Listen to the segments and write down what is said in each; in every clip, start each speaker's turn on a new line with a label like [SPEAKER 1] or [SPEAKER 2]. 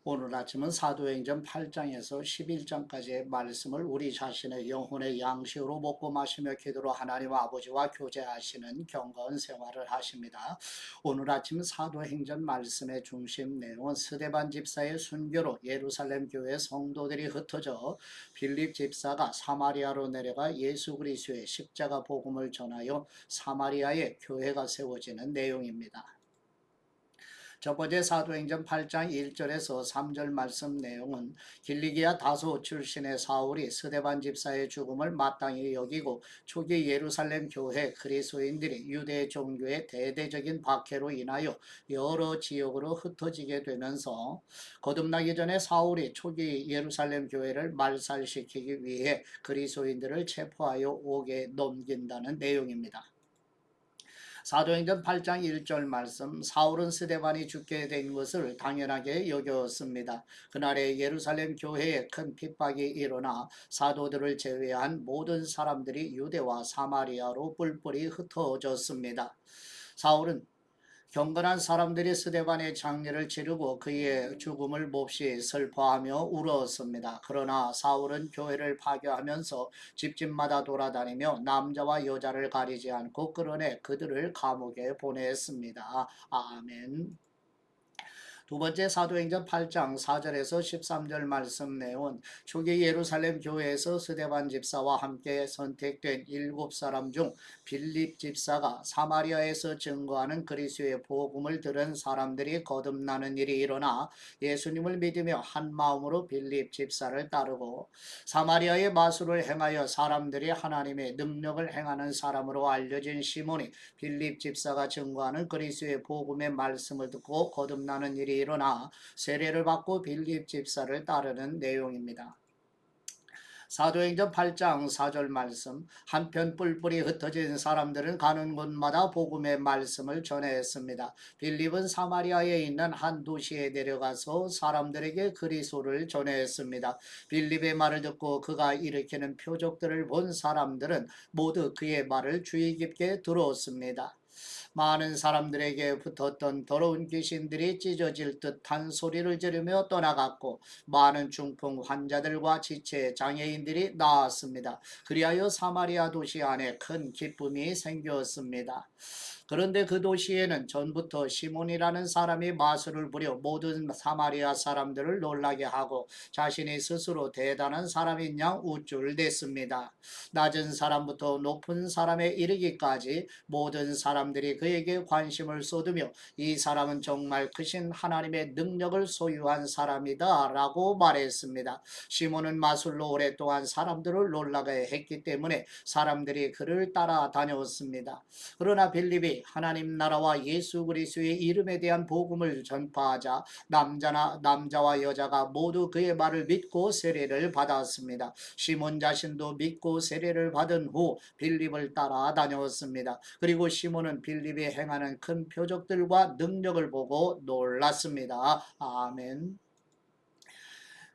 [SPEAKER 1] 오늘 아침은 사도행전 8장에서 11장까지의 말씀을 우리 자신의 영혼의 양식으로 먹고 마시며 기도로 하나님 아버지와 교제하시는 경건 생활을 하십니다. 오늘 아침 사도행전 말씀의 중심 내용은 스데반 집사의 순교로 예루살렘 교회 성도들이 흩어져 빌립 집사가 사마리아로 내려가 예수 그리스도의 십자가 복음을 전하여 사마리아에 교회가 세워지는 내용입니다. 첫 번째 사도행전 8장 1절에서 3절 말씀 내용은 길리기아 다소 출신의 사울이 스데반 집사의 죽음을 마땅히 여기고 초기 예루살렘 교회 그리스도인들이 유대 종교의 대대적인 박해로 인하여 여러 지역으로 흩어지게 되면서 거듭나기 전에 사울이 초기 예루살렘 교회를 말살시키기 위해 그리스도인들을 체포하여 옥에 넘긴다는 내용입니다. 사도행전 8장 1절 말씀, 사울은 스데반이 죽게 된 것을 당연하게 여겼습니다. 그날에 예루살렘 교회에 큰 핍박이 일어나 사도들을 제외한 모든 사람들이 유대와 사마리아로 뿔뿔이 흩어졌습니다. 사울은 경건한 사람들이 스데반의 장례를 치르고 그의 죽음을 몹시 슬퍼하며 울었습니다. 그러나 사울은 교회를 파괴하면서 집집마다 돌아다니며 남자와 여자를 가리지 않고 끌어내 그들을 감옥에 보냈습니다. 아멘. 두 번째 사도행전 8장 4절에서 13절 말씀 내용은 초기 예루살렘 교회에서 스데반 집사와 함께 선택된 7사람 중 빌립 집사가 사마리아에서 증거하는 그리스도의 복음을 들은 사람들이 거듭나는 일이 일어나 예수님을 믿으며 한 마음으로 빌립 집사를 따르고 사마리아의 마술을 행하여 사람들이 하나님의 능력을 행하는 사람으로 알려진 시몬이 빌립 집사가 증거하는 그리스도의 복음의 말씀을 듣고 거듭나는 일이 일어나 세례를 받고 빌립 집사를 따르는 내용입니다. 사도행전 8장 4절 말씀, 한편 뿔뿔이 흩어진 사람들은 가는 곳마다 복음의 말씀을 전했습니다. 빌립은 사마리아에 있는 한 도시에 내려가서 사람들에게 그리스도를 전했습니다. 빌립의 말을 듣고 그가 일으키는 표적들을 본 사람들은 모두 그의 말을 주의 깊게 들었습니다. 많은 사람들에게 붙었던 더러운 귀신들이 찢어질 듯한 소리를 지르며 떠나갔고 많은 중풍 환자들과 지체 장애인들이 나았습니다. 그리하여 사마리아 도시 안에 큰 기쁨이 생겼습니다. 그런데 그 도시에는 전부터 시몬이라는 사람이 마술을 부려 모든 사마리아 사람들을 놀라게 하고 자신이 스스로 대단한 사람인 양 우쭐댔습니다. 낮은 사람부터 높은 사람에 이르기까지 모든 사람들이 그에게 관심을 쏟으며 이 사람은 정말 크신 하나님의 능력을 소유한 사람이다 라고 말했습니다. 시몬은 마술로 오랫동안 사람들을 놀라게 했기 때문에 사람들이 그를 따라다녔습니다. 그러나 빌립이 하나님 나라와 예수 그리스도의 이름에 대한 복음을 전파하자 남자와 여자가 모두 그의 말을 믿고 세례를 받았습니다. 시몬 자신도 믿고 세례를 받은 후 빌립을 따라다녔습니다. 그리고 시몬은 빌립이 행하는 큰 표적들과 능력을 보고 놀랐습니다. 아멘.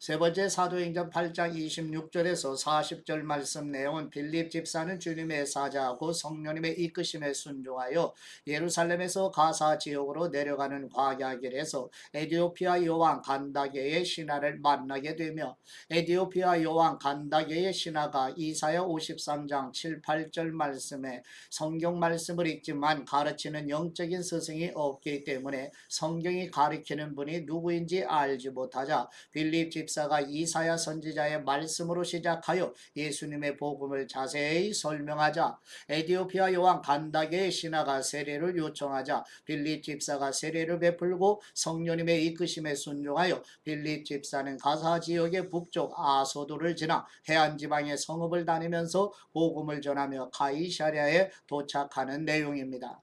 [SPEAKER 1] 세 번째 사도행전 8장 26절에서 40절 말씀 내용은 빌립 집사는 주님의 사자하고 성령님의 이끄심에 순종하여 예루살렘에서 가사 지역으로 내려가는 광야길에서 에디오피아 여왕 간다게의 신하를 만나게 되며 에디오피아 여왕 간다게의 신하가 이사야 53장 7, 8절 말씀에 성경 말씀을 읽지만 가르치는 영적인 스승이 없기 때문에 성경이 가르치는 분이 누구인지 알지 못하자 빌립 집사가 이사야 선지자의 말씀으로 시작하여 예수님의 복음을 자세히 설명하자 에디오피아 여왕 간다게의 신하가 세례를 요청하자 빌립 집사가 세례를 베풀고 성령님의 이끄심에 순종하여 빌립 집사는 가사 지역의 북쪽 아소도를 지나 해안 지방의 성읍을 다니면서 복음을 전하며 가이사랴에 도착하는 내용입니다.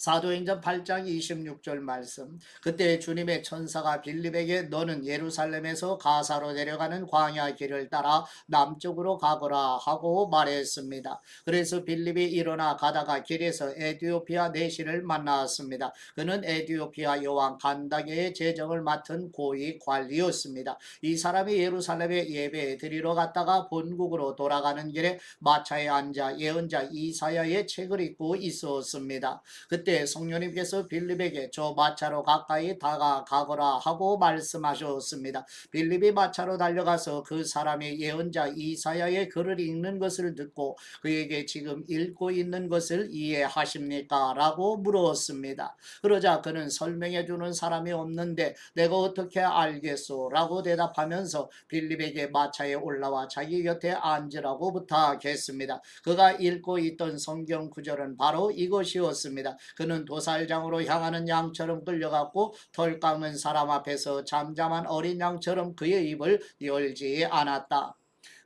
[SPEAKER 1] 사도행전 8장 26절 말씀, 그때 주님의 천사가 빌립에게 너는 예루살렘에서 가사로 내려가는 광야 길을 따라 남쪽으로 가거라 하고 말했습니다. 그래서 빌립이 일어나 가다가 길에서 에디오피아 내시를 만났습니다. 그는 에디오피아 여왕 간다게의 재정을 맡은 고위 관리였습니다. 이 사람이 예루살렘에 예배 드리러 갔다가 본국으로 돌아가는 길에 마차에 앉아 예언자 이사야의 책을 읽고 있었습니다. 그때 그때 성령님께서 빌립에게 저 마차로 가까이 다가가거라 하고 말씀하셨습니다. 빌립이 마차로 달려가서 그 사람이 예언자 이사야의 글을 읽는 것을 듣고 그에게 지금 읽고 있는 것을 이해하십니까? 라고 물었습니다. 그러자 그는 설명해 주는 사람이 없는데 내가 어떻게 알겠소? 라고 대답하면서 빌립에게 마차에 올라와 자기 곁에 앉으라고 부탁했습니다. 그가 읽고 있던 성경 구절은 바로 이것이었습니다. 그는 도살장으로 향하는 양처럼 끌려갔고 털 깎는 사람 앞에서 잠잠한 어린 양처럼 그의 입을 열지 않았다.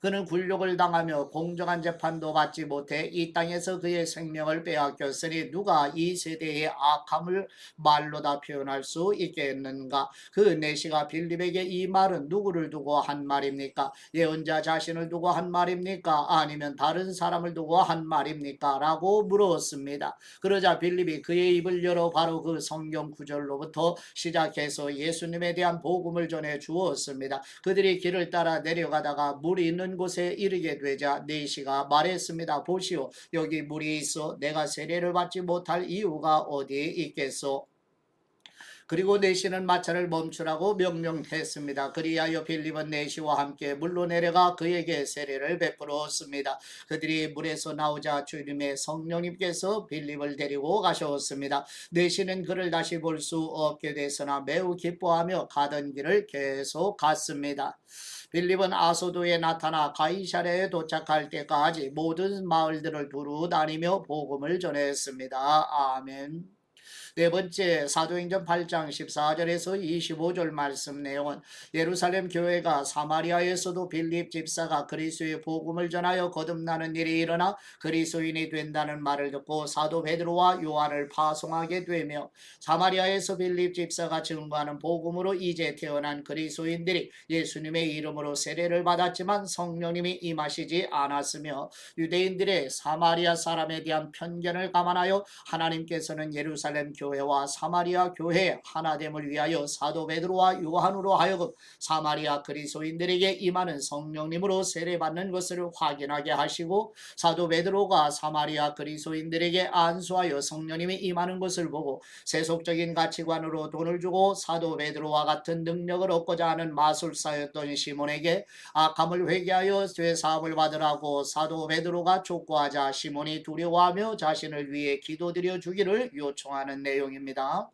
[SPEAKER 1] 그는 굴욕을 당하며 공정한 재판도 받지 못해 이 땅에서 그의 생명을 빼앗겼으니 누가 이 세대의 악함을 말로 다 표현할 수 있겠는가? 그 내시가 빌립에게 이 말은 누구를 두고 한 말입니까? 예언자 자신을 두고 한 말입니까? 아니면 다른 사람을 두고 한 말입니까? 라고 물었습니다. 그러자 빌립이 그의 입을 열어 바로 그 성경 구절로부터 시작해서 예수님에 대한 복음을 전해 주었습니다. 그들이 길을 따라 내려가다가 물이 있는 곳에 이르게 되자 내시가 말했습니다. 보시오, 여기 물이 있어 내가 세례를 받지 못할 이유가 어디에 있겠소? 그리고 내시는 마차를 멈추라고 명령했습니다. 그리하여 빌립은 내시와 함께 물로 내려가 그에게 세례를 베풀었습니다. 그들이 물에서 나오자 주님의 성령님께서 빌립을 데리고 가셨습니다. 내시는 그를 다시 볼 수 없게 됐으나 매우 기뻐하며 가던 길을 계속 갔습니다. 빌립은 아소도에 나타나 가이사랴에 도착할 때까지 모든 마을들을 두루 다니며 복음을 전했습니다. 아멘. 네 번째, 사도행전 8장 14절에서 25절 말씀 내용은 예루살렘 교회가 사마리아에서도 빌립 집사가 그리스도의 복음을 전하여 거듭나는 일이 일어나 그리스도인이 된다는 말을 듣고 사도 베드로와 요한을 파송하게 되며 사마리아에서 빌립 집사가 증거하는 복음으로 이제 태어난 그리스도인들이 예수님의 이름으로 세례를 받았지만 성령님이 임하시지 않았으며 유대인들의 사마리아 사람에 대한 편견을 감안하여 하나님께서는 예루살렘 교회와 사마리아 교회의 하나됨을 위하여 사도 베드로와 요한으로 하여금 사마리아 그리스도인들에게 임하는 성령님으로 세례받는 것을 확인하게 하시고 사도 베드로가 사마리아 그리스도인들에게 안수하여 성령님이 임하는 것을 보고 세속적인 가치관으로 돈을 주고 사도 베드로와 같은 능력을 얻고자 하는 마술사였던 시몬에게 악함을 회개하여 죄사함을 받으라고 사도 베드로가 촉구하자 시몬이 두려워하며 자신을 위해 기도드려 주기를 요청하는 내용입니다.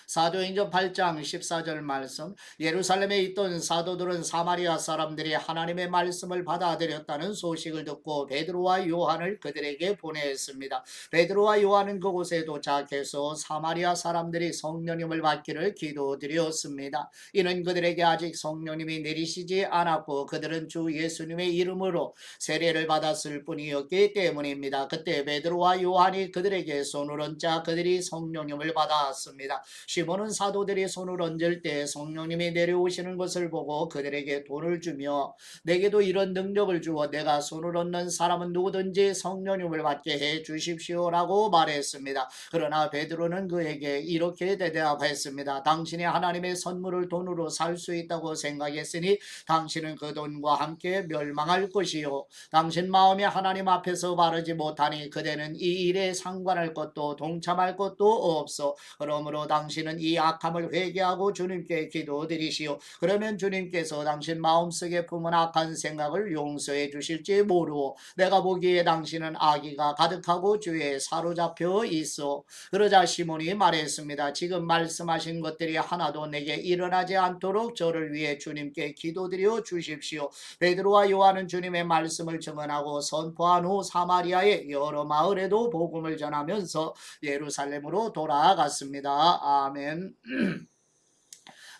[SPEAKER 1] 사도행전 8장 14절 말씀, 예루살렘에 있던 사도들은 사마리아 사람들이 하나님의 말씀을 받아들였다는 소식을 듣고 베드로와 요한을 그들에게 보냈습니다. 베드로와 요한은 그곳에 도착해서 사마리아 사람들이 성령님을 받기를 기도드렸습니다. 이는 그들에게 아직 성령님이 내리시지 않았고 그들은 주 예수님의 이름으로 세례를 받았을 뿐이었기 때문입니다. 그때 베드로와 요한이 그들에게 손을 얹자 그들이 성령님을 받았습니다. 시몬은 사도들이 손을 얹을 때 성령님이 내려오시는 것을 보고 그들에게 돈을 주며 내게도 이런 능력을 주어 내가 손을 얹는 사람은 누구든지 성령님을 받게 해 주십시오라고 말했습니다. 그러나 베드로는 그에게 이렇게 대답했습니다. 당신이 하나님의 선물을 돈으로 살 수 있다고 생각했으니 당신은 그 돈과 함께 멸망할 것이요 당신 마음이 하나님 앞에서 바르지 못하니 그대는 이 일에 상관할 것도 동참할 것도 없어. 그러므로 당신은 이 악함을 회개하고 주님께 기도드리시오. 그러면 주님께서 당신 마음속에 품은 악한 생각을 용서해 주실지 모르오. 내가 보기에 당신은 악의가 가득하고 죄에 사로잡혀 있어. 그러자 시몬이 말했습니다. 지금 말씀하신 것들이 하나도 내게 일어나지 않도록 저를 위해 주님께 기도드려 주십시오. 베드로와 요한은 주님의 말씀을 증언하고 선포한 후 사마리아의 여러 마을에도 복음을 전하면서 예루살렘으로 돌아갔습니다. 아멘.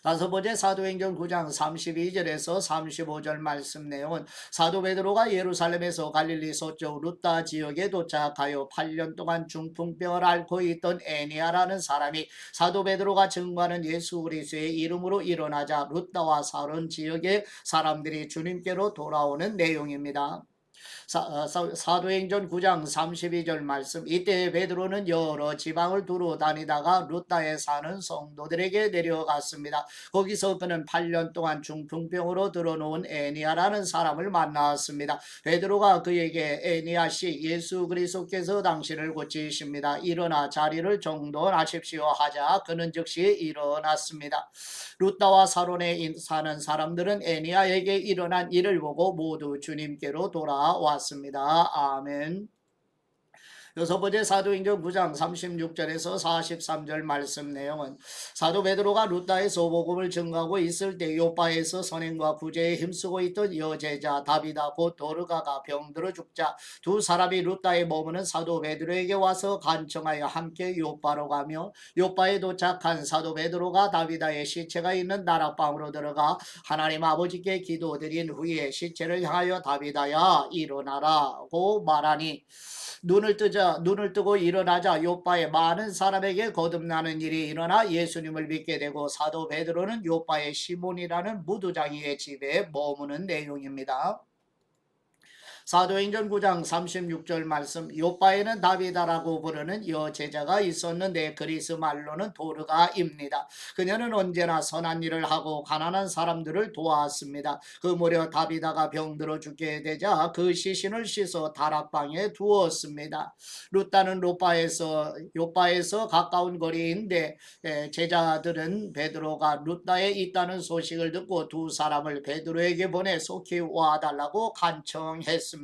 [SPEAKER 1] 다섯 번째, 사도행전 9장 32절에서 35절 말씀 내용은 사도 베드로가 예루살렘에서 갈릴리 서쪽 루다 지역에 도착하여 8년 동안 중풍병을 앓고 있던 애니아라는 사람이 사도 베드로가 증거하는 예수 그리스도의 이름으로 일어나자 루다와 사론 지역의 사람들이 주님께로 돌아오는 내용입니다. 사도행전 9장 32절 말씀. 이때 베드로는 여러 지방을 두루 다니다가 루다에 사는 성도들에게 내려갔습니다. 거기서 그는 8년 동안 중풍병으로 들어놓은 애니아라는 사람을 만났습니다. 베드로가 그에게 애니아 씨, 예수 그리스도께서 당신을 고치십니다. 일어나 자리를 정돈하십시오 하자 그는 즉시 일어났습니다. 루다와 사론에 사는 사람들은 애니아에게 일어난 일을 보고 모두 주님께로 돌아왔습니다. 아멘. 여섯 번째 사도행전 9장 36절에서 43절 말씀 내용은 사도 베드로가 루다의 소복음을 증거하고 있을 때 요바에서 선행과 구제에 힘쓰고 있던 여제자 다비다 곧 도르가가 병들어 죽자 두 사람이 루다에 머무는 사도 베드로에게 와서 간청하여 함께 요바로 가며 요바에 도착한 사도 베드로가 다비다의 시체가 있는 나락방으로 들어가 하나님 아버지께 기도드린 후에 시체를 향하여 다비다야 일어나라고 말하니 눈을 뜨고 일어나자 요바의 많은 사람에게 거듭나는 일이 일어나 예수님을 믿게 되고 사도 베드로는 요바의 시몬이라는 무두장이의 집에 머무는 내용입니다. 사도행전 9장 36절 말씀. 요바에는 다비다라고 부르는 여제자가 있었는데 그리스 말로는 도르가입니다. 그녀는 언제나 선한 일을 하고 가난한 사람들을 도왔습니다. 그 무렵 다비다가 병들어 죽게 되자 그 시신을 씻어 다락방에 두었습니다. 루다는 요바에서 가까운 거리인데 제자들은 베드로가 루다에 있다는 소식을 듣고 두 사람을 베드로에게 보내 속히 와달라고 간청했습니다.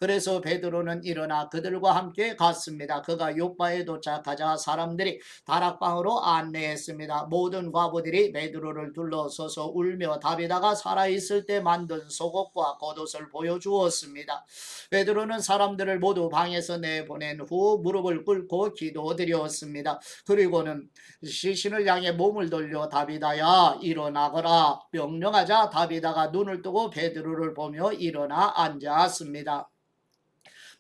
[SPEAKER 1] 그래서 베드로는 일어나 그들과 함께 갔습니다. 그가 요바에 도착하자 사람들이 다락방으로 안내했습니다. 모든 과부들이 베드로를 둘러서서 울며 다비다가 살아있을 때 만든 속옷과 겉옷을 보여주었습니다. 베드로는 사람들을 모두 방에서 내보낸 후 무릎을 꿇고 기도드렸습니다. 그리고는 시신을 향해 몸을 돌려 다비다야 일어나거라 명령하자 다비다가 눈을 뜨고 베드로를 보며 일어나 앉았습니다.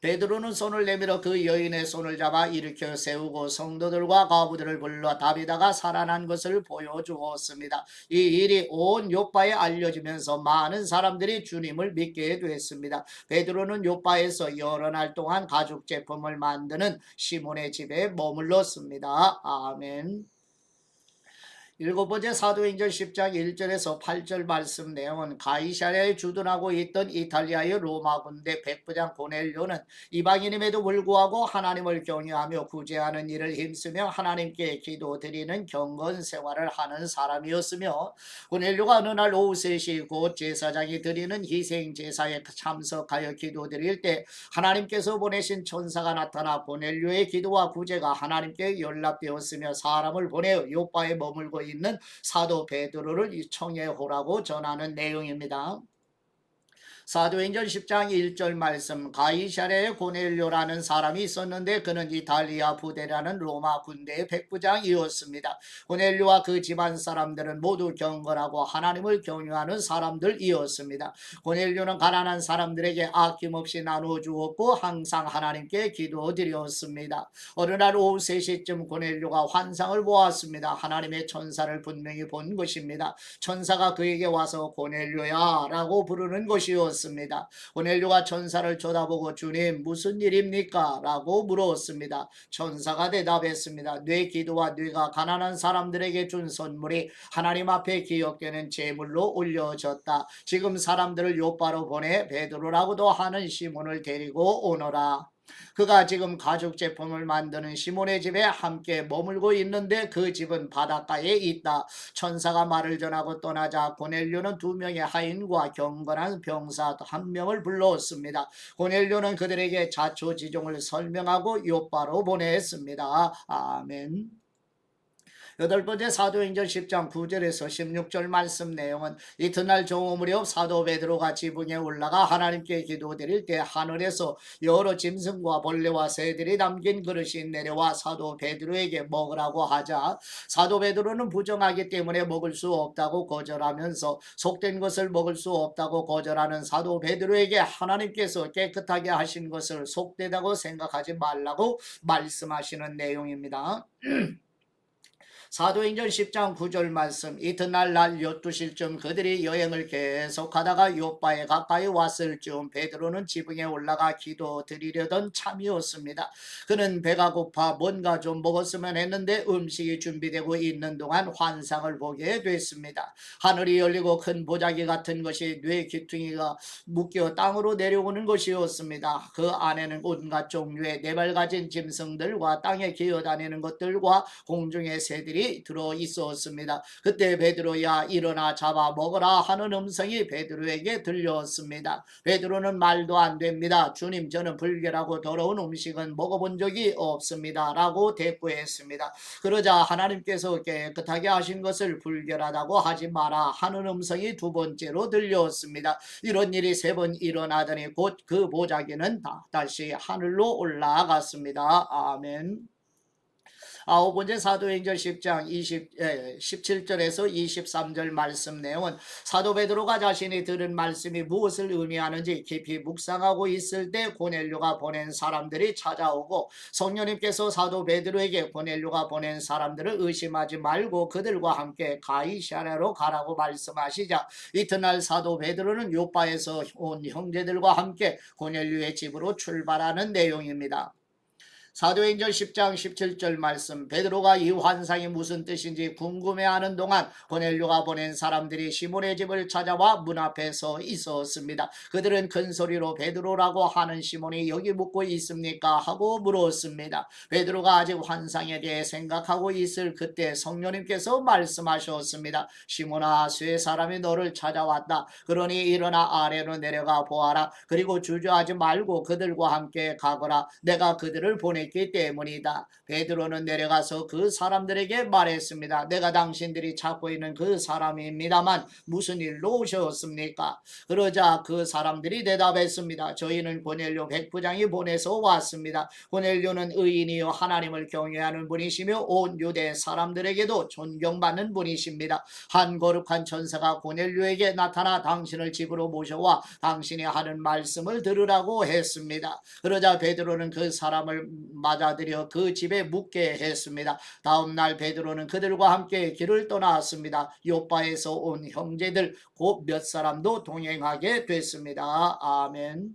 [SPEAKER 1] 베드로는 손을 내밀어 그 여인의 손을 잡아 일으켜 세우고 성도들과 과부들을 불러 다비다가 살아난 것을 보여주었습니다. 이 일이 온 요바에 알려지면서 많은 사람들이 주님을 믿게 됐습니다. 베드로는 요바에서 여러 날 동안 가죽 제품을 만드는 시몬의 집에 머물렀습니다. 아멘. 일곱 번째 사도행전 10장 1절에서 8절 말씀 내용은 가이사랴에 주둔하고 있던 이탈리아의 로마 군대 백부장 고넬료는 이방인임에도 불구하고 하나님을 경외하며 구제하는 일을 힘쓰며 하나님께 기도드리는 경건 생활을 하는 사람이었으며 고넬료가 어느 날 오후 3시 곧 제사장이 드리는 희생 제사에 참석하여 기도드릴 때 하나님께서 보내신 천사가 나타나 고넬료의 기도와 구제가 하나님께 연락되었으며 사람을 보내어 요바에 머물고 있는 사도 베드로를 청해오라고 전하는 내용입니다. 사도행전 10장 1절 말씀. 가이사랴에 고넬료라는 사람이 있었는데 그는 이탈리아 부대라는 로마 군대의 백부장이었습니다. 고넬료와 그 집안 사람들은 모두 경건하고 하나님을 경외하는 사람들이었습니다. 고넬료는 가난한 사람들에게 아낌없이 나누어 주었고 항상 하나님께 기도드렸습니다. 어느 날 오후 3시쯤 고넬료가 환상을 보았습니다. 하나님의 천사를 분명히 본 것입니다. 천사가 그에게 와서 고넬료야 라고 부르는 것이었습니다. 고넬료가 천사를 쳐다보고 주님 무슨 일입니까? 라고 물었습니다. 천사가 대답했습니다. 내 기도와 네가 가난한 사람들에게 준 선물이 하나님 앞에 기억되는 제물로 올려졌다. 지금 사람들을 요바로 보내 베드로라고도 하는 시몬을 데리고 오너라. 그가 지금 가죽 제품을 만드는 시몬의 집에 함께 머물고 있는데 그 집은 바닷가에 있다. 천사가 말을 전하고 떠나자 고넬료는 2명의 하인과 경건한 병사 1명을 불렀습니다. 고넬료는 그들에게 자초지종을 설명하고 요바로 보냈습니다. 아멘. 여덟 번째 사도행전 10장 9절에서 16절 말씀 내용은 이튿날 정오 무렵 사도 베드로가 지붕에 올라가 하나님께 기도드릴 때 하늘에서 여러 짐승과 벌레와 새들이 담긴 그릇이 내려와 사도 베드로에게 먹으라고 하자 사도 베드로는 부정하기 때문에 먹을 수 없다고 거절하면서 속된 것을 먹을 수 없다고 거절하는 사도 베드로에게 하나님께서 깨끗하게 하신 것을 속되다고 생각하지 말라고 말씀하시는 내용입니다. 사도행전 10장 9절 말씀. 이튿날 날 12시쯤 그들이 여행을 계속하다가 요바에 가까이 왔을 즈음 베드로는 지붕에 올라가 기도 드리려던 참이었습니다. 그는 배가 고파 뭔가 좀 먹었으면 했는데 음식이 준비되고 있는 동안 환상을 보게 됐습니다. 하늘이 열리고 큰 보자기 같은 것이 뇌 귀퉁이가 묶여 땅으로 내려오는 것이었습니다. 그 안에는 온갖 종류의 네 발 가진 짐승들과 땅에 기어다니는 것들과 공중의 새들이 들어 있었습니다. 그때 베드로야 일어나 잡아 먹으라 하는 음성이 베드로에게 들렸습니다. 베드로는 말도 안 됩니다. 주님, 저는 불결하고 더러운 음식은 먹어본 적이 없습니다 라고 대꾸했습니다. 그러자 하나님께서 깨끗하게 하신 것을 불결하다고 하지 마라 하는 음성이 두 번째로 들렸습니다. 이런 일이 세 번 일어나더니 곧 그 보자기는 다시 하늘로 올라갔습니다. 아멘. 아홉 번째 사도행전 10장 17절에서 23절 말씀 내용은 사도 베드로가 자신이 들은 말씀이 무엇을 의미하는지 깊이 묵상하고 있을 때 고넬료가 보낸 사람들이 찾아오고 성령님께서 사도 베드로에게 고넬료가 보낸 사람들을 의심하지 말고 그들과 함께 가이사랴로 가라고 말씀하시자 이튿날 사도 베드로는 요바에서 온 형제들과 함께 고넬료의 집으로 출발하는 내용입니다. 사도행전 10장 17절 말씀. 베드로가 이 환상이 무슨 뜻인지 궁금해하는 동안 고넬료가 보낸 사람들이 시몬의 집을 찾아와 문 앞에 서 있었습니다. 그들은 큰 소리로 베드로라고 하는 시몬이 여기 묵고 있습니까? 하고 물었습니다. 베드로가 아직 환상에 대해 생각하고 있을 그때 성령님께서 말씀하셨습니다. 시몬아, 쇠 사람이 너를 찾아왔다. 그러니 일어나 아래로 내려가 보아라. 그리고 주저하지 말고 그들과 함께 가거라. 내가 그들을 보냈기 때문이다. 베드로는 내려가서 그 사람들에게 말했습니다. 내가 당신들이 찾고 있는 그 사람입니다만 무슨 일로 오셨습니까? 그러자 그 사람들이 대답했습니다. 저희는 고넬료 백부장이 보내서 왔습니다. 고넬료는 의인이요 하나님을 경외하는 분이시며 온 유대 사람들에게도 존경받는 분이십니다. 한 거룩한 천사가 고넬료에게 나타나 당신을 집으로 모셔와 당신이 하는 말씀을 들으라고 했습니다. 그러자 베드로는 그 사람을 맞아들여 그 집에 묵게 했습니다. 다음 날 베드로는 그들과 함께 길을 떠났습니다. 요바에서 온 형제들 곧 몇 사람도 동행하게 됐습니다. 아멘.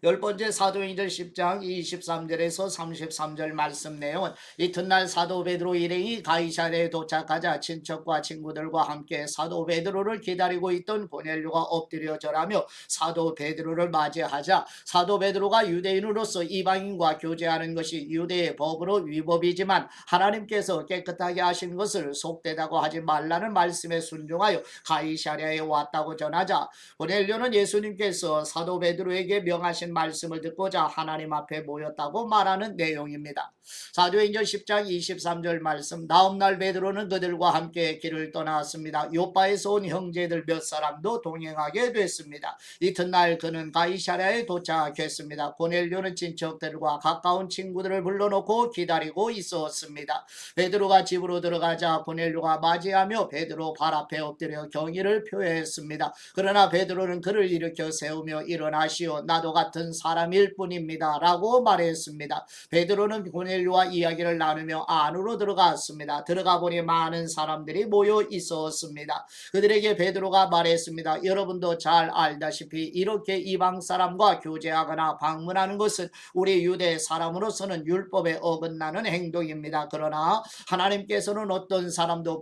[SPEAKER 1] 열 번째 사도행전 10장 23절에서 33절 말씀 내용은 이튿날 사도 베드로 일행이 가이사랴에 도착하자 친척과 친구들과 함께 사도 베드로를 기다리고 있던 고넬료가 엎드려 절하며 사도 베드로를 맞이하자 사도 베드로가 유대인으로서 이방인과 교제하는 것이 유대의 법으로 위법이지만 하나님께서 깨끗하게 하신 것을 속되다고 하지 말라는 말씀에 순종하여 가이사랴에 왔다고 전하자 고넬료는 예수님께서 사도 베드로에게 명하신 말씀을 듣고자 하나님 앞에 모였다고 말하는 내용입니다. 사도행전 10장 23절 말씀. 다음 날 베드로는 그들과 함께 길을 떠났습니다. 요바에서 온 형제들 몇 사람도 동행하게 됐습니다. 이튿날 그는 가이사랴에 도착했습니다. 고넬료는 친척들과 가까운 친구들을 불러놓고 기다리고 있었습니다. 베드로가 집으로 들어가자 고넬료가 맞이하며 베드로 발 앞에 엎드려 경의를 표했습니다. 그러나 베드로는 그를 일으켜 세우며 일어나시오, 나도 같은 사람일 뿐입니다 라고 말했습니다. 베드로는 고넬료와 이야기를 나누며 안으로 들어갔습니다. 들어가 보니 많은 사람들이 모여 있었습니다. 그들에게 베드로가 말했습니다. 여러분도 잘 알다시피 이렇게 이방 사람과 교제하거나 방문하는 것은 우리 유대 사람으로서는 율법에 어긋나는 행동입니다. 그러나 하나님께서는 어떤 사람도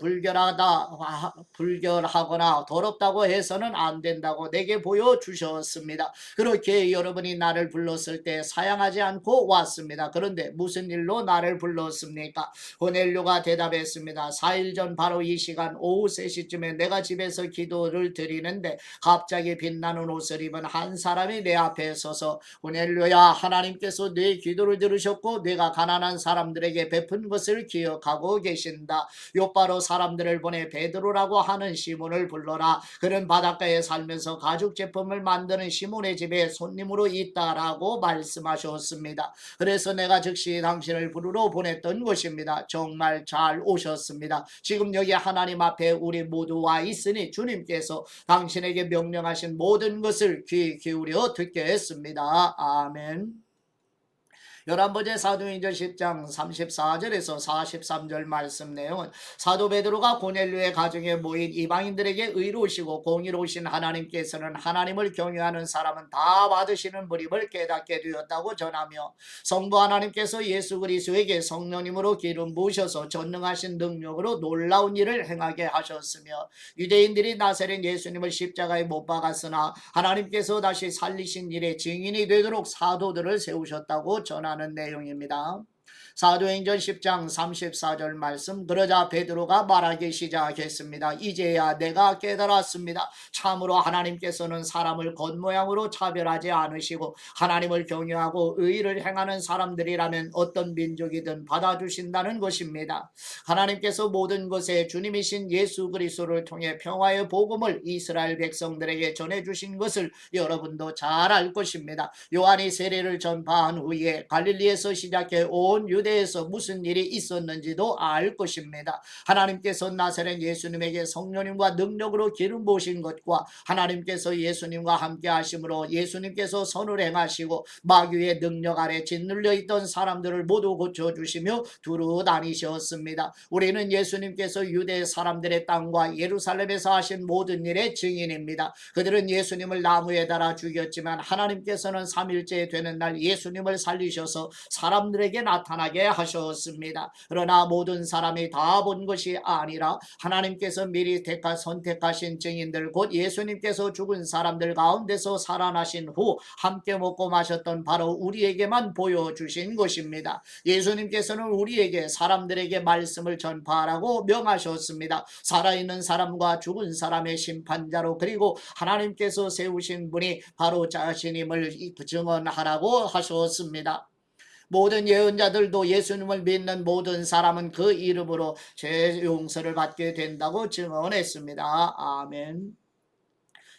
[SPEAKER 1] 불결하거나 더럽다고 해서는 안 된다고 내게 보여주셨습니다. 그렇게 여러분이 나를 불렀을 때 사양하지 않고 왔습니다. 그런데 무슨 일로 나를 불렀습니까? 고넬료가 대답했습니다. 4일 전 바로 이 시간 오후 3시쯤에 내가 집에서 기도를 드리는데 갑자기 빛나는 옷을 입은 한 사람이 내 앞에 서서 고넬료야, 하나님께서 네 기도를 들으셨고 내가 가난한 사람들에게 베푼 것을 기억하고 계신다. 요바로 사람들을 보내 베드로라고 하는 시몬을 불러라. 그는 바닷가에 살면서 가죽 제품을 만드는 시몬의 집에 손님으로 있다라고 말씀하셨습니다. 그래서 내가 즉시 당신을 부르러 보냈던 것입니다. 정말 잘 오셨습니다. 지금 여기 하나님 앞에 우리 모두 와 있으니 주님께서 당신에게 명령하신 모든 것을 귀 기울여 듣게 했습니다. 아멘. 열한번째 사도행전 10장 34절에서 43절 말씀 내용은 사도 베드로가 고넬료의 가정에 모인 이방인들에게 의로우시고 공의로우신 하나님께서는 하나님을 경외하는 사람은 다 받으시는 분임을 깨닫게 되었다고 전하며 성부 하나님께서 예수 그리스도에게 성령님으로 기름 부으셔서 전능하신 능력으로 놀라운 일을 행하게 하셨으며 유대인들이 나사렛 예수님을 십자가에 못 박았으나 하나님께서 다시 살리신 일의 증인이 되도록 사도들을 세우셨다고 전하는 내용입니다. 사도행전 10장 34절 말씀. 그러자 베드로가 말하기 시작했습니다. 이제야 내가 깨달았습니다. 참으로 하나님께서는 사람을 겉모양으로 차별하지 않으시고 하나님을 경외하고 의를 행하는 사람들이라면 어떤 민족이든 받아주신다는 것입니다. 하나님께서 모든 것에 주님이신 예수 그리스도를 통해 평화의 복음을 이스라엘 백성들에게 전해주신 것을 여러분도 잘 알 것입니다. 요한이 세례를 전파한 후에 갈릴리에서 시작해 온 유대에서 무슨 일이 있었는지도 알 것입니다. 하나님께서 나사렛 예수님에게 성령님과 능력으로 기름 부으신 것과 하나님께서 예수님과 함께 하심으로 예수님께서 선을 행하시고 마귀의 능력 아래 짓눌려 있던 사람들을 모두 고쳐주시며 두루 다니셨습니다. 우리는 예수님께서 유대 사람들의 땅과 예루살렘에서 하신 모든 일의 증인입니다. 그들은 예수님을 나무에 달아 죽였지만 하나님께서는 3일째 되는 날 예수님을 살리셔서 사람들에게 나타나게 하셨습니다. 그러나 모든 사람이 다 본 것이 아니라 하나님께서 미리 선택하신 증인들 곧 예수님께서 죽은 사람들 가운데서 살아나신 후 함께 먹고 마셨던 바로 우리에게만 보여주신 것입니다. 예수님께서는 우리에게 사람들에게 말씀을 전파하라고 명하셨습니다. 살아있는 사람과 죽은 사람의 심판자로 그리고 하나님께서 세우신 분이 바로 자신임을 증언하라고 하셨습니다. 모든 예언자들도 예수님을 믿는 모든 사람은 그 이름으로 죄 용서를 받게 된다고 증언했습니다. 아멘.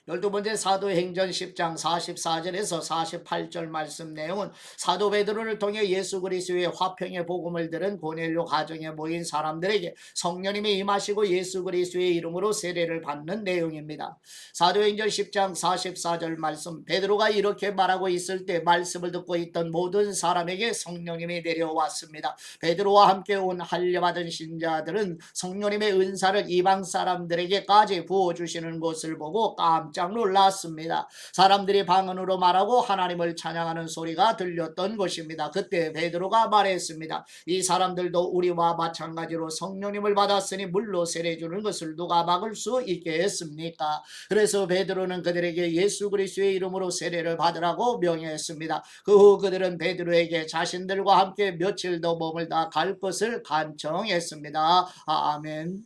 [SPEAKER 1] 12번째 사도행전 10장 44절에서 48절 말씀 내용은 사도 베드로를 통해 예수 그리스도의 화평의 복음을 들은 고넬료 가정에 모인 사람들에게 성령님이 임하시고 예수 그리스도의 이름으로 세례를 받는 내용입니다. 사도행전 10장 44절 말씀. 베드로가 이렇게 말하고 있을 때 말씀을 듣고 있던 모든 사람에게 성령님이 내려왔습니다. 베드로와 함께 온 할례받은 신자들은 성령님의 은사를 이방 사람들에게까지 부어주시는 것을 보고 깜짝 놀랐습니다. 사람들이 방언으로 말하고 하나님을 찬양하는 소리가 들렸던 것입니다. 그때 베드로가 말했습니다. 이 사람들도 우리와 마찬가지로 성령님을 받았으니 물로 세례 주는 것을 누가 막을 수 있겠습니까? 그래서 베드로는 그들에게 예수 그리스도의 이름으로 세례를 받으라고 명했습니다. 그 후 그들은 베드로에게 자신들과 함께 며칠 더 머물다 갈 것을 간청했습니다. 아멘.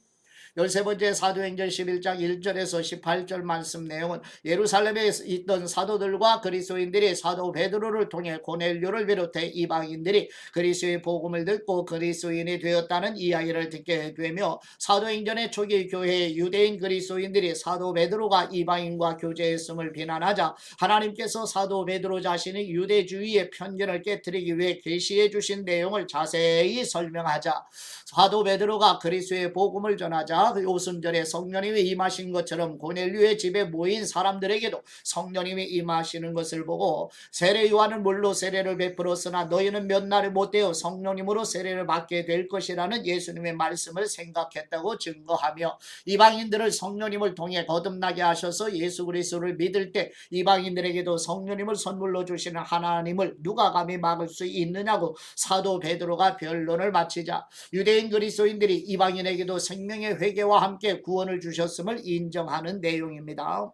[SPEAKER 1] 13번째 사도행전 11장 1절에서 18절 말씀 내용은 예루살렘에 있던 사도들과 그리스도인들이 사도 베드로를 통해 고넬료를 비롯해 이방인들이 그리스도의 복음을 듣고 그리스도인이 되었다는 이야기를 듣게 되며 사도행전의 초기 교회의 유대인 그리스도인들이 사도 베드로가 이방인과 교제했음을 비난하자 하나님께서 사도 베드로 자신이 유대주의의 편견을 깨뜨리기 위해 계시해 주신 내용을 자세히 설명하자 사도 베드로가 그리스도의 복음을 전하자 그 오순절에 성령님이 임하신 것처럼 고넬료의 집에 모인 사람들에게도 성령님이 임하시는 것을 보고 세례 요한은 물로 세례를 베풀었으나 너희는 몇 날이 못되어 성령님으로 세례를 받게 될 것이라는 예수님의 말씀을 생각했다고 증거하며 이방인들을 성령님을 통해 거듭나게 하셔서 예수 그리스도를 믿을 때 이방인들에게도 성령님을 선물로 주시는 하나님을 누가 감히 막을 수 있느냐고 사도 베드로가 변론을 마치자 유대인 그리스도인들이 이방인에게도 생명의 회개와 함께 구원을 주셨음을 인정하는 내용입니다.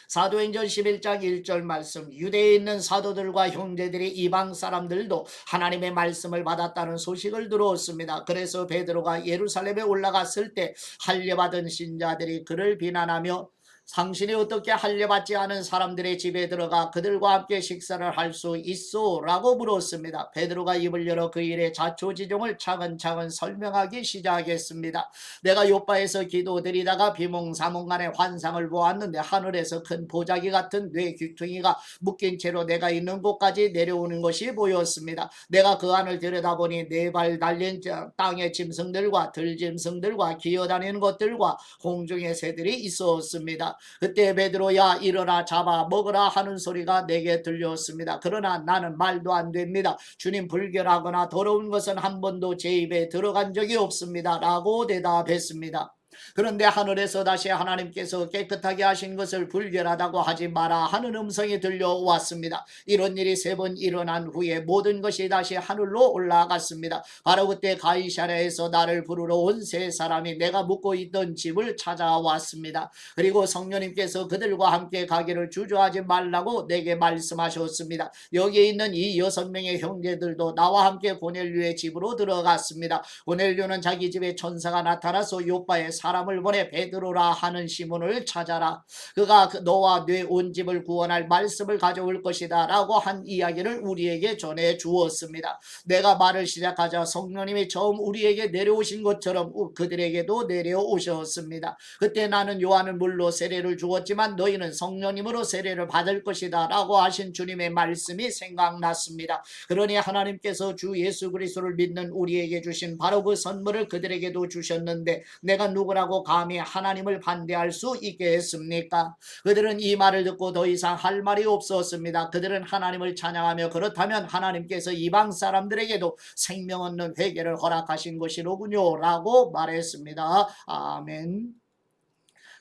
[SPEAKER 1] 사도행전 11장 1절 말씀. 유대에 있는 사도들과 형제들이 이방 사람들도 하나님의 말씀을 받았다는 소식을 들었습니다. 그래서 베드로가 예루살렘에 올라갔을 때 할례받은 신자들이 그를 비난하며 당신이 어떻게 할례받지 않은 사람들의 집에 들어가 그들과 함께 식사를 할 수 있소? 라고 물었습니다. 베드로가 입을 열어 그 일의 자초지종을 차근차근 설명하기 시작했습니다. 내가 요바에서 기도드리다가 비몽사몽간에 환상을 보았는데 하늘에서 큰 보자기 같은 뇌 귀퉁이가 묶인 채로 내가 있는 곳까지 내려오는 것이 보였습니다. 내가 그 안을 들여다보니 네 발 달린 땅의 짐승들과 들짐승들과 기어다니는 것들과 공중의 새들이 있었습니다. 그때 베드로야 일어나 잡아 먹으라 하는 소리가 내게 들렸습니다. 그러나 나는 말도 안 됩니다. 주님, 불결하거나 더러운 것은 한 번도 제 입에 들어간 적이 없습니다 라고 대답했습니다. 그런데 하늘에서 다시 하나님께서 깨끗하게 하신 것을 불결하다고 하지 마라 하는 음성이 들려왔습니다. 이런 일이 3번 일어난 후에 모든 것이 다시 하늘로 올라갔습니다. 바로 그때 가이사랴에서 나를 부르러 온 3사람이 내가 묵고 있던 집을 찾아왔습니다. 그리고 성령님께서 그들과 함께 가기를 주저하지 말라고 내게 말씀하셨습니다. 여기에 있는 이 6명의 형제들도 나와 함께 고넬료의 집으로 들어갔습니다. 고넬료는 자기 집에 천사가 나타나서 요바에 사람을 보내 베드로라 하는 시몬을 찾아라. 그가 너와 네 온 집을 구원할 말씀을 가져올 것이다 라고 한 이야기를 우리에게 전해 주었습니다. 내가 말을 시작하자 성령님이 처음 우리에게 내려오신 것처럼 그들에게도 내려오셨습니다. 그때 나는 요한은 물로 세례를 주었지만 너희는 성령님으로 세례를 받을 것이다 라고 하신 주님의 말씀이 생각났습니다. 그러니 하나님께서 주 예수 그리스도를 믿는 우리에게 주신 바로 그 선물을 그들에게도 주셨는데 내가 누구라고 감히 하나님을 반대할 수 있겠습니까? 그들은 이 말을 듣고 더 이상 할 말이 없었습니다. 그들은 하나님을 찬양하며 그렇다면 하나님께서 이방 사람들에게도 생명 얻는 회개를 허락하신 것이로군요 라고 말했습니다. 아멘.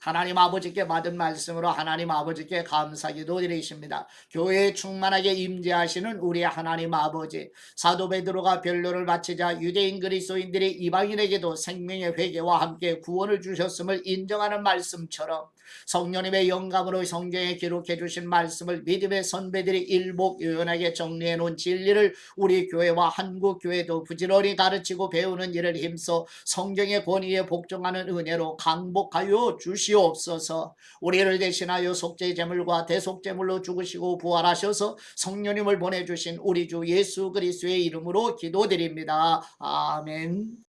[SPEAKER 1] 하나님 아버지께 받은 말씀으로 하나님 아버지께 감사기도 드리십니다. 교회에 충만하게 임재하시는 우리 하나님 아버지, 사도 베드로가 변론을 마치자 유대인 그리스도인들이 이방인에게도 생명의 회개와 함께 구원을 주셨음을 인정하는 말씀처럼 성령님의 영감으로 성경에 기록해 주신 말씀을 믿음의 선배들이 일목요연하게 정리해 놓은 진리를 우리 교회와 한국 교회도 부지런히 가르치고 배우는 일을 힘써 성경의 권위에 복종하는 은혜로 강복하여 주시옵소서. 우리를 대신하여 속죄제물과 대속제물로 죽으시고 부활하셔서 성령님을 보내주신 우리 주 예수 그리스도의 이름으로 기도드립니다. 아멘.